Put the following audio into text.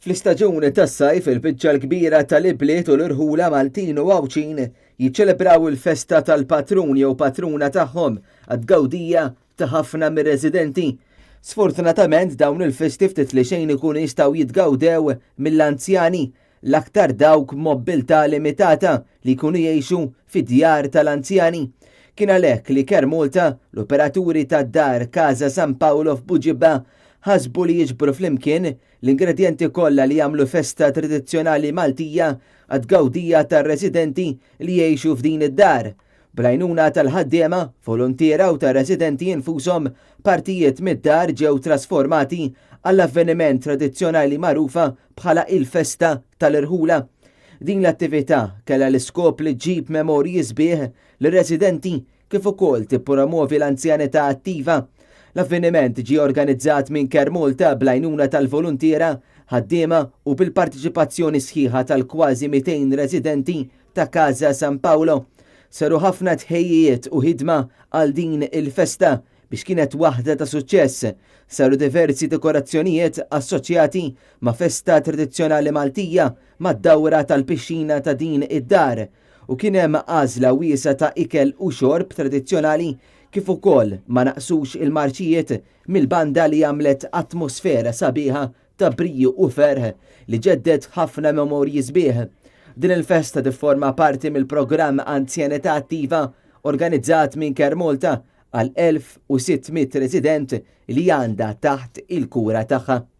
Fl-istaġun tas-sajf il-biċċa l-kbira tal-ibliet u l-irħula Maltin u Għawċin jiċċelebraw il-festa tal-patrun jew patruna tagħhom għad-gawdija ta' ħafna mir-residenti. Sfortunatament dawn il-festi ftit li xejn ikunu jistgħu jitgawdew mill-anzjani l-aktar dawk b'mobilità limitata li jkunu jgħixu fid-djar tal-anzjani. Kien għalhekk li Malta l-operaturi tad-dar Casa San Paolo f'Buġibba ħasbu li jiġbru flimkien l-ingredjenti kollha li jagħmlu festa tradizzjonali Maltija għad-gawdija tar-residenti li jgħixu f'din id-dar. Bl-għajnuna tal-ħaddiema, volontiera u tar-residenti infushom partijiet mid-dar ġew trasformati għall-avveniment tradizzjonali magħrufa bħala il-festa tal-irħula. Din l-attività kellha l-iskop li ġġib memorji sbieħ lir-residenti kif ukoll tippromovi l-anzjanità attiva. L-avveniment ġie organizzat minn Malta bl-għajnuna tal-volontiera, ħaddiema u bil-partiċipazzjoni sħiħa tal-kważi 200 residenti ta' Casa San Paolo. Saru ħafna tħejjiet u ħidma għal din il-festa biex kienet waħda ta' suċċess. Saru diversi dekorazzjonijiet assoċjati ma' festa tradizzjonali Maltija mad-dawra tal-pixxina ta' din id-dar u kien hemm għażla wiesa ta' ikel u xorb tradizzjonali kif ukoll ma naqsux il-marċijiet mill-banda li għamlet atmosfera sabiħa ta' briju u ferħ li ġeddet ħafna memorji sbieħ. Din il-festa tifforma parti mill-programm Anzjanità Attiva organizzat minn Malta għal 1600 resident li għandha taħt il-kura tagħha.